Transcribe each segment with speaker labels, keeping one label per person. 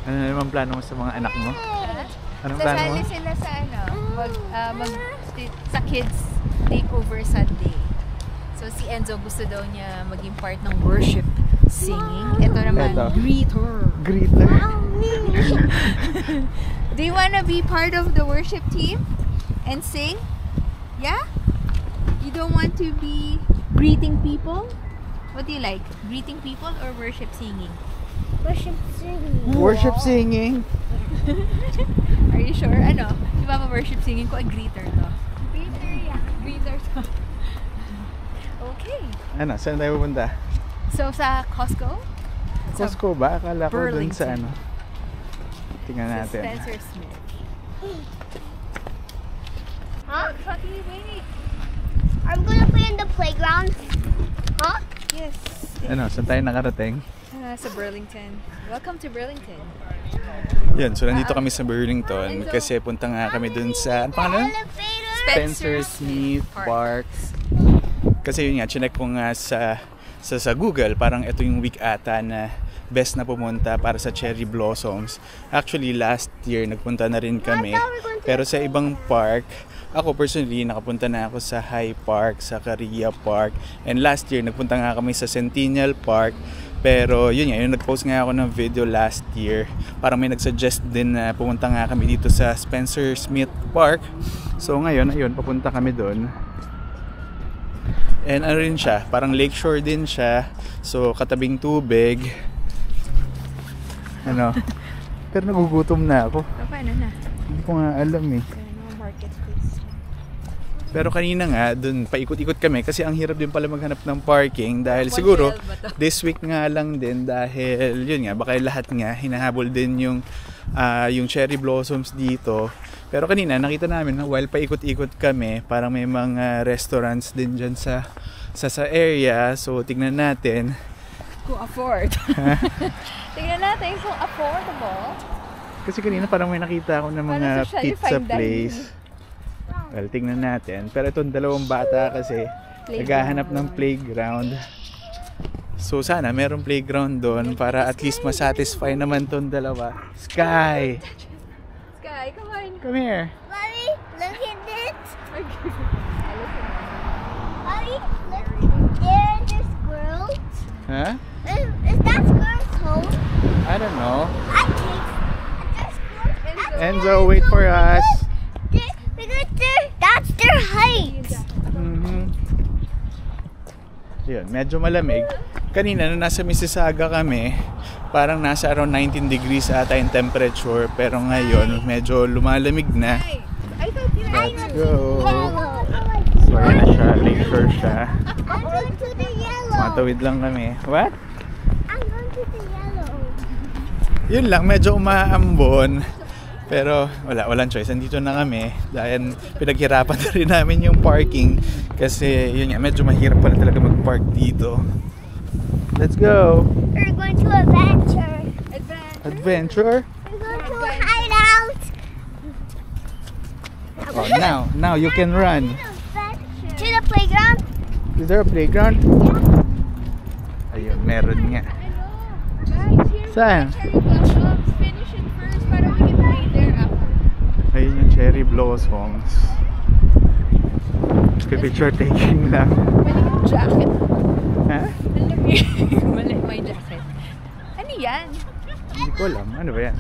Speaker 1: Ano naman plano mo sa mga anak mo? Anong plano mo?
Speaker 2: Sasali sila sa sa kids takeover Sunday. So si Enzo gusto daw niya maging part ng worship singing. Ito naman, greeter.
Speaker 1: Greeter.
Speaker 2: Do you wanna be part of the worship team and sing? Yeah? You don't want to be greeting people? What do you like? Greeting people or worship singing?
Speaker 3: Worship singing.
Speaker 1: Worship singing?
Speaker 2: Are you sure? Ano? Di ba worship singing ko ay greeter to?
Speaker 3: Greeter, yeah.
Speaker 2: Greeter to. Okay.
Speaker 1: Ano, saan tayo pupunta?
Speaker 2: So sa Costco?
Speaker 1: Costco ba? Akala ko dun sa
Speaker 2: Burlington.
Speaker 1: ano. Tingnan
Speaker 2: Sa
Speaker 1: natin.
Speaker 2: Spencer Smith.
Speaker 3: Huh?
Speaker 2: Chucky, wait.
Speaker 3: I'm gonna play in the playground. Huh?
Speaker 2: Yes.
Speaker 1: Ano, saan tayo nakarating?
Speaker 2: Sa Burlington. Welcome to Burlington.
Speaker 1: Yun, so nandito kami sa Burlington kasi punta nga kami dun sa, ano pangalan?
Speaker 3: Elevator.
Speaker 1: Spencer Smith Park. Kasi yun nga, chinek ko nga sa Google, parang ito yung week ata na best na pumunta para sa cherry blossoms. Actually, last year nagpunta na rin kami. Pero sa ibang park, ako personally, nakapunta na ako sa High Park, sa Caria Park. And last year, nagpunta nga kami sa Centennial Park. Pero yun nga, yung nag-post nga ako ng video last year. Parang may nag-suggest din na pumunta nga kami dito sa Spencer Smith Park. So ngayon, ayun, papunta kami doon. And ano rin siya, parang lakeshore din siya. So katabing tubig. Ano? Pero nagugutom na ako.
Speaker 2: Paano na?
Speaker 1: Hindi ko nga alam eh.
Speaker 2: Marketplace.
Speaker 1: Pero kanina nga, dun paikot-ikot kami kasi ang hirap din pala maghanap ng parking dahil siguro this week nga lang din dahil yun nga, baka lahat nga hinahabol din yung cherry blossoms dito. Pero kanina nakita namin while paikot-ikot kami, parang may mga restaurants din dyan sa area. So tignan natin
Speaker 2: Kung afford. Tingnan natin kung affordable.
Speaker 1: kasi kanina parang may nakita ako ng mga
Speaker 2: Parang sa
Speaker 1: pizza
Speaker 2: fine
Speaker 1: place. Well, tingnan natin. Pero itong dalawang bata kasi naghahanap ng playground. So sana merong playground doon para at least masatisfy naman itong dalawa. Sky!
Speaker 2: Sky, come on.
Speaker 1: Come here.
Speaker 3: Mommy, look at this.
Speaker 2: Okay.
Speaker 3: Mommy, look. There's the squirrel.
Speaker 1: Huh?
Speaker 3: Is that squirrel's home?
Speaker 1: I don't know.
Speaker 3: I think the squirrel.
Speaker 1: Enzo, wait for us.
Speaker 3: Because that's their height.
Speaker 1: Yun, medyo malamig. Kanina nung nasa Mississauga kami, parang nasa around 19 degrees ata yung temperature. Pero ngayon, medyo lumalamig na.
Speaker 2: I thought you were
Speaker 1: Let's go. So ayan na siya, lakeshore siya.
Speaker 3: I'm going to the yellow.
Speaker 1: Matawid lang kami. What?
Speaker 3: I'm going to the yellow.
Speaker 1: Yun lang, medyo umaambon. Pero walang choice. Andito na kami dahil pinaghirapan na rin namin yung parking kasi yun nga, medyo mahirap pala talaga mag-park dito. Let's go!
Speaker 3: We're going to adventure.
Speaker 1: Adventure?
Speaker 3: We're going to a hideout.
Speaker 1: Oh, now you can run.
Speaker 3: To the playground.
Speaker 1: Is there a playground? Ayun, meron nga.
Speaker 2: Guys, here
Speaker 1: Saan?
Speaker 2: cherry blossoms. Finish it first para we can play there after.
Speaker 1: Ayun yung cherry blossoms. Picture taking lang.
Speaker 2: Mali yung jacket.
Speaker 1: Ha?
Speaker 2: Mali may jacket. Ano yan?
Speaker 1: Hindi ko alam. Ano ba yan?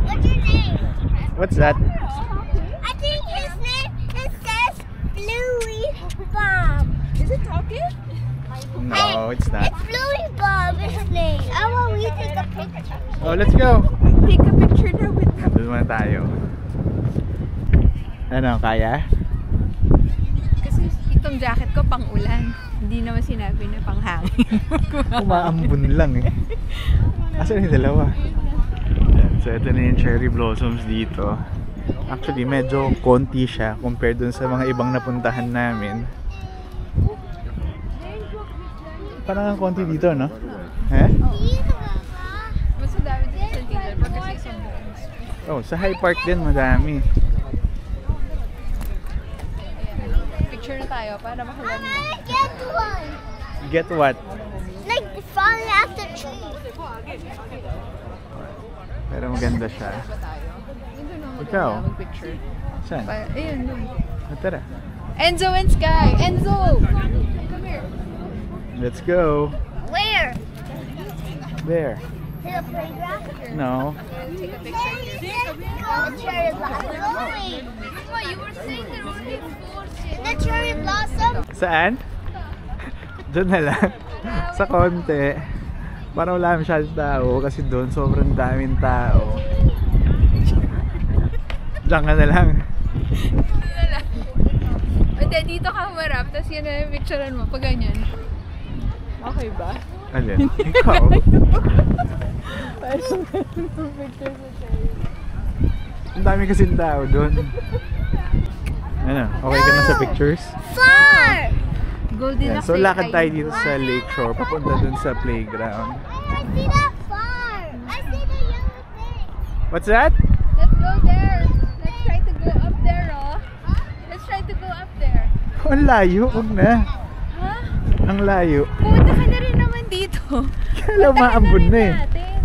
Speaker 3: What's your name?
Speaker 1: What's that?
Speaker 3: I think his name says Bluey Bob.
Speaker 2: Is it talking?
Speaker 1: No, it's not.
Speaker 3: It's Bluey Bob, his name. I want we take a picture.
Speaker 1: Oh, let's go!
Speaker 2: Take a picture now with them.
Speaker 1: Doon muna tayo. Ano, kaya?
Speaker 2: Kasi itong jacket ko pang ulan. Hindi naman sinabi na pang hangin.
Speaker 1: Umaambun lang eh. Asan yung dalawa? Yan, so ito na yung cherry blossoms dito. Actually, medyo konti siya compared dun sa mga ibang napuntahan namin. Parang ang konti dito, no? Eh?
Speaker 2: Mas madami din sa Centennial Park kasi isang buong street.
Speaker 1: Oh, sa High Park din madami.
Speaker 2: Picture na tayo para makalam.
Speaker 3: Get one.
Speaker 1: Get what?
Speaker 3: Like falling out the tree.
Speaker 1: maganda siya. Ikaw?
Speaker 2: Mag-picture.
Speaker 1: Saan?
Speaker 2: Ayun, dun.
Speaker 1: Tara.
Speaker 2: Enzo and Sky! Enzo! Come here.
Speaker 1: Let's go.
Speaker 3: Where?
Speaker 1: There.
Speaker 3: To the playground?
Speaker 1: No.
Speaker 2: Take a picture.
Speaker 3: The cherry blossom.
Speaker 2: What, you were saying there would be food.
Speaker 3: The cherry blossom?
Speaker 1: Saan? Doon na lang. Sa konti. Para wala masyadong tao kasi doon sobrang daming tao. Diyan ka na lang.
Speaker 2: Hindi, dito ka humarap, tapos yun na yung picturean mo, pag ganyan. Okay ba?
Speaker 1: Alin? Ikaw? Ang dami kasing tao doon. Ano? Okay ka na sa pictures?
Speaker 3: Far!
Speaker 2: Goldilocks.
Speaker 1: So lakad tayo dito sa lakeshore papunta doon sa playground.
Speaker 3: I see that far! I see the yellow thing!
Speaker 1: What's that?
Speaker 2: Let's go there. Let's try to go up there, oh. Let's try to go up there.
Speaker 1: Ang layo, huwag na.
Speaker 2: Ha?
Speaker 1: Ang layo.
Speaker 2: Pumunta ka na rin naman dito.
Speaker 1: Kala maambon na eh.
Speaker 2: Natin.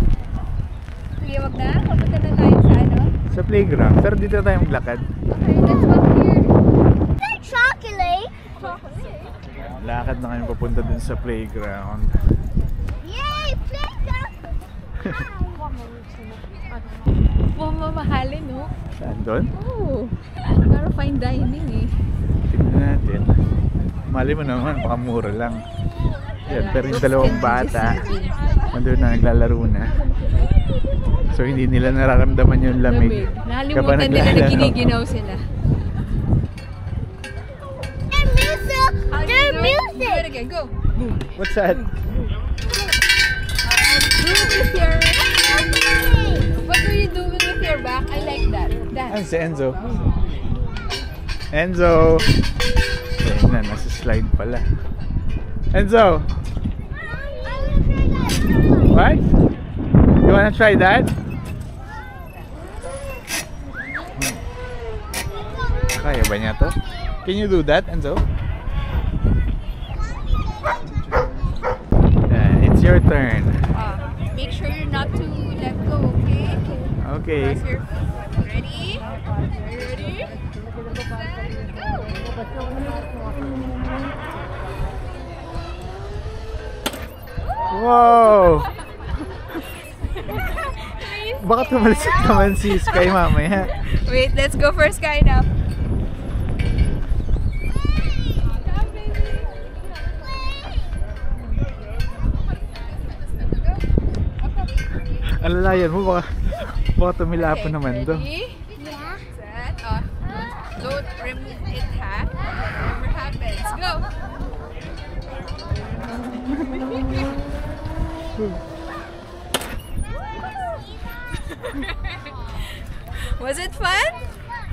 Speaker 2: Sige, wag na. Papunta na tayo sa ano.
Speaker 1: Sa playground. Pero dito tayo maglakad.
Speaker 2: Okay, let's walk here.
Speaker 3: Is that chocolate?
Speaker 1: Lakad na kayo papunta dun sa playground.
Speaker 3: Yay! Playground!
Speaker 2: Oh, mamahalin, no?
Speaker 1: Saan doon?
Speaker 2: Oh, pero fine dining eh.
Speaker 1: Tignan natin. Mali mo naman, baka mura lang. Yan, pero yung dalawang bata, nandun na naglalaro na. So hindi nila nararamdaman yung lamig.
Speaker 2: Nakalimutan nila na giniginaw sila.
Speaker 3: Their music!
Speaker 2: Do it again, go!
Speaker 1: What's that?
Speaker 2: Move with your... What do you do with your back? I like that.
Speaker 1: Ah, si Enzo. Enzo! Ayun na, nasa slide pala. Enzo! What? You wanna try that? Kaya ba niya to? Can you do that, Enzo? It's your turn.
Speaker 2: Make sure you're not to let go, okay?
Speaker 1: Okay.
Speaker 2: Cross your feet. Ready? Ready? Set, go!
Speaker 1: Wow! Baka tumalsik naman si Sky mamaya.
Speaker 2: Wait, let's go for Sky now.
Speaker 1: Ang lalayan mo, baka tumilapon naman to.
Speaker 2: Ready? Yeah. Set. Don't remove it, ha? Whatever happens. Go! Was it fun?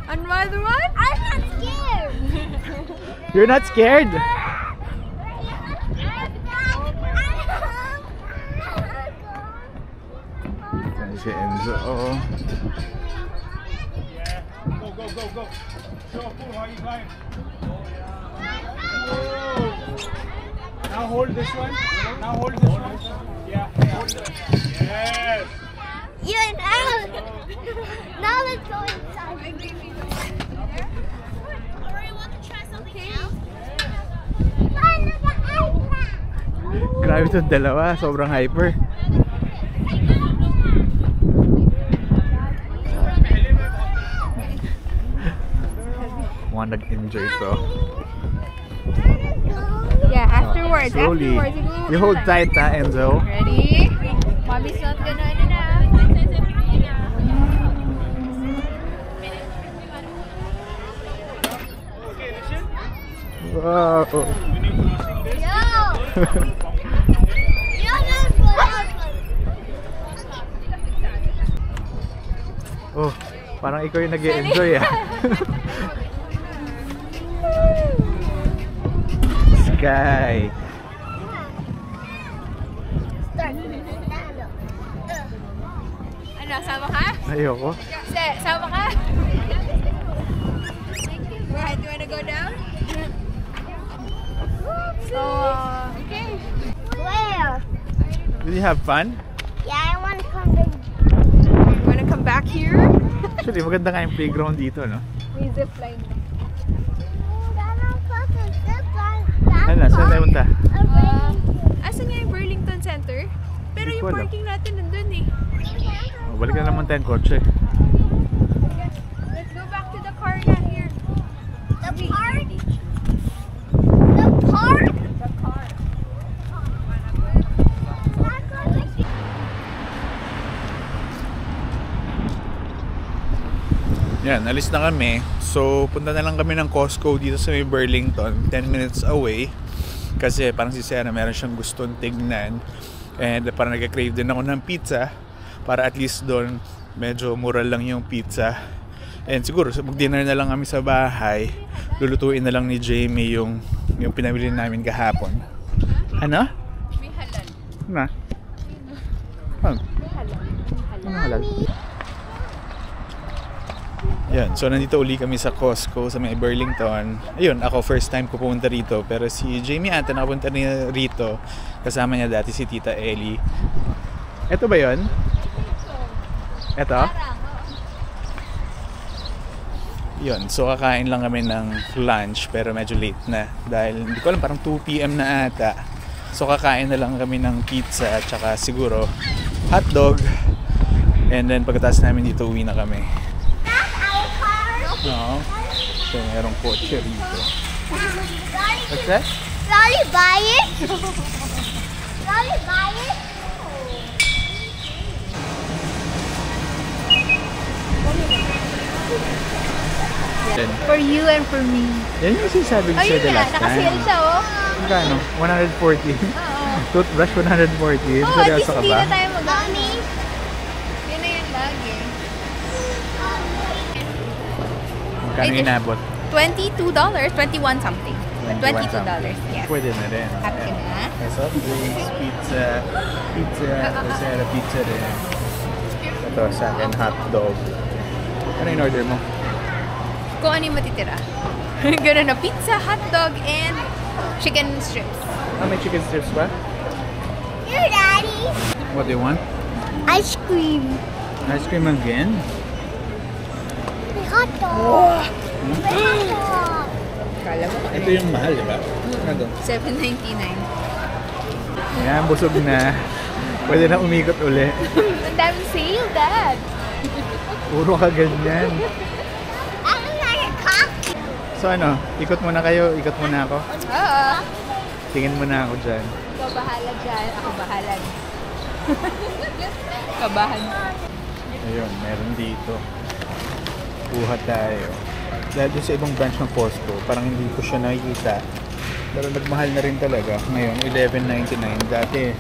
Speaker 2: Another one?
Speaker 3: I'm not scared!
Speaker 1: You're not scared? Si Enzo, oo.
Speaker 4: Go, go, go, go. Show Pooh how you climb. Now hold this one. Now hold this one. Yeah, hold it. Yes.
Speaker 3: Yeah, now let's go inside. Or you want to try something else?
Speaker 1: Grabe itong dalawa, sobrang hyper. Mukhang nag-enjoy to.
Speaker 2: Yeah, afterwards.
Speaker 1: Slowly.
Speaker 2: Afterwards.
Speaker 1: You hold tight, ha, Enzo.
Speaker 2: Ready? Mommy's not gonna ano na.
Speaker 1: Wow.
Speaker 3: Yo! Yo, that's good.
Speaker 1: Oh, parang ikaw yung nag-enjoy, ah. Sky.
Speaker 2: Ano, sama ka?
Speaker 1: Ayoko.
Speaker 2: Sama ka? Right, you wanna go down? So, okay.
Speaker 3: Where?
Speaker 1: Did you have fun?
Speaker 3: Yeah, I want to come to...
Speaker 2: Wanna come come back here?
Speaker 1: Actually, maganda nga yung playground dito, no?
Speaker 2: May zipline.
Speaker 1: Ano na, saan tayo punta?
Speaker 2: Asan nga yung Burlington Center? Pero
Speaker 1: Hindi
Speaker 2: yung
Speaker 1: ko alam.
Speaker 2: parking natin nandun eh.
Speaker 1: Oh, balik na naman tayong kotse.
Speaker 2: Let's go back to the car na here.
Speaker 3: The park? The park?
Speaker 2: The car.
Speaker 1: Yan, alis na kami. So, punta na lang kami ng Costco dito sa may Burlington, 10 minutes away. Kasi parang si Sarah meron siyang gustong tignan. And parang nag-crave din ako ng pizza. Para at least doon, medyo mura lang yung pizza. And siguro, mag-dinner na lang kami sa bahay. Lulutuin na lang ni Jamie yung pinamili namin kahapon. Ano?
Speaker 2: May halal.
Speaker 1: Na? Oh,
Speaker 2: May halal.
Speaker 1: ano halal? Yan, so nandito uli kami sa Costco sa may Burlington. Ayun, ako first time ko pumunta rito. Pero si Jamie ata nakapunta niya rito. Kasama niya dati si Tita Ellie. Ito ba yun? Ito? Yun, so kakain lang kami ng lunch pero medyo late na. Dahil hindi ko alam, parang 2 PM na ata. So kakain na lang kami ng pizza at saka siguro hotdog. And then pagkatapos namin dito uwi na kami. No. So, merong kotse rito. What's that?
Speaker 3: Lolly, buy it? Lolly, buy it?
Speaker 1: Then,
Speaker 2: For you and for me.
Speaker 1: yan yung sinasabi ko sa'yo the last time.
Speaker 2: Nakasale siya oh.
Speaker 1: Magkano? 140?
Speaker 2: Oo.
Speaker 1: Toothbrush 140?
Speaker 2: Oh, at
Speaker 1: Seryoso
Speaker 2: least
Speaker 1: ka
Speaker 2: hindi
Speaker 1: ba?
Speaker 2: na tayo mag-ani. Yun na yan lagi.
Speaker 1: Magkano
Speaker 2: Ay,
Speaker 1: inabot?
Speaker 2: $22, 21 something. But $22, yes.
Speaker 1: Pwede na rin.
Speaker 2: Happy na?
Speaker 1: Soft drinks, pizza, Sarah pizza rin. Ito sa akin, hotdog. Ano in order mo?
Speaker 2: Kung ano yung matitira. Ganun na, pizza, hotdog, and chicken strips.
Speaker 1: Ah, may chicken strips ba?
Speaker 3: Here, Daddy.
Speaker 1: What do you want?
Speaker 3: Ice cream.
Speaker 1: Ice cream again?
Speaker 3: May hot dog. May hot dog.
Speaker 2: Kala mo
Speaker 1: Ito yung mahal, di ba? Ano?
Speaker 2: $7.99.
Speaker 1: Yan, busog na. Pwede na umikot uli.
Speaker 2: Ang daming sale, Dad.
Speaker 1: Puro ka ganyan.
Speaker 3: I'm like a coffee.
Speaker 1: So ano, ikot muna kayo, ikot muna ako.
Speaker 2: Oo.
Speaker 1: Tingin muna ako dyan.
Speaker 2: Ikaw bahala dyan. Ako bahala. Kabahan.
Speaker 1: Ayun, meron dito. Kuha tayo. Dahil doon sa ibang branch ng Costco, parang hindi ko siya nakikita. Pero nagmahal na rin talaga. Ngayon, $11.99. Dati,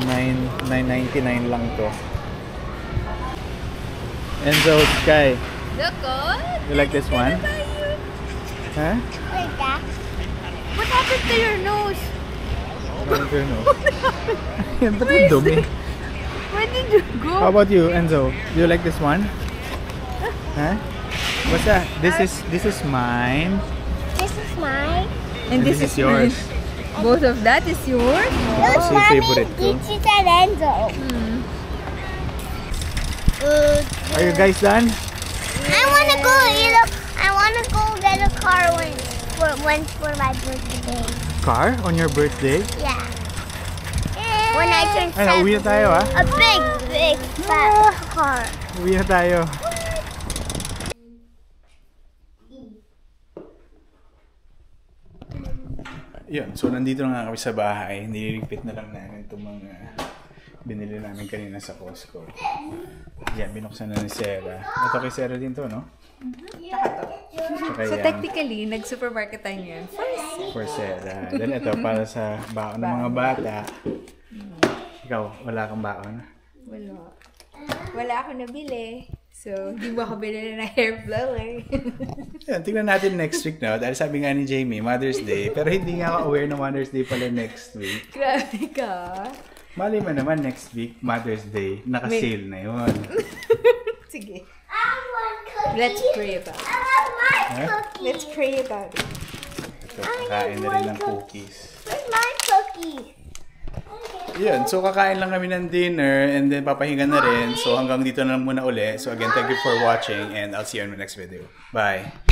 Speaker 1: $9.99 lang to. And so, Sky,
Speaker 2: Look,
Speaker 1: you like this one? Huh?
Speaker 3: Like that.
Speaker 2: what happened to your nose?
Speaker 1: I don't know. Yan, ba't yung dumi?
Speaker 2: Where did you go?
Speaker 1: How about you, Enzo? Do you like this one? Huh? What's that? This is mine.
Speaker 3: This is mine.
Speaker 2: And
Speaker 1: this is yours.
Speaker 2: mine. Both of that is yours?
Speaker 3: Look,
Speaker 1: What's your
Speaker 3: Mommy,
Speaker 1: favorite too?
Speaker 3: this is an Enzo.
Speaker 1: Are you guys done?
Speaker 3: I wanna go get a car for my birthday.
Speaker 1: Car on your birthday?
Speaker 3: Yeah. When I turn
Speaker 1: Ay, uwi na tayo ah.
Speaker 3: a big fat car.
Speaker 1: Uwi na tayo. Yun, so nandito na nga kami sa bahay. Nililigpit na lang namin itong mga binili namin kanina sa Costco. Yan, binuksan na ni Sarah. Ito kay Sarah din to, no? Tsaka
Speaker 2: So
Speaker 1: yan,
Speaker 2: technically, nag-supermarket tayo ngayon.
Speaker 1: for Sarah. Then ito, para sa baon ng mga bata. Ikaw, wala kang baon?
Speaker 2: Wala. Wala ako nabili. So, di ba ako binili na hair blower?
Speaker 1: Yan, tingnan natin next week na. Dahil sabi nga ni Jamie, Mother's Day. Pero hindi nga ako aware na Mother's Day pala next week.
Speaker 2: Grabe ka.
Speaker 1: Mali mo naman next week, Mother's Day. Naka-sale na yun.
Speaker 2: Sige.
Speaker 3: I want cookies.
Speaker 2: Let's pray about it.
Speaker 3: I want my
Speaker 1: Huh?
Speaker 3: cookies.
Speaker 2: Let's pray about it.
Speaker 1: Ito, kakain na rin ng cookies.
Speaker 3: Where's my cookies? Okay.
Speaker 1: Yun, so kakain lang kami ng dinner and then papahinga na rin. So hanggang dito na lang muna uli. So again, thank you for watching and I'll see you in the next video. Bye!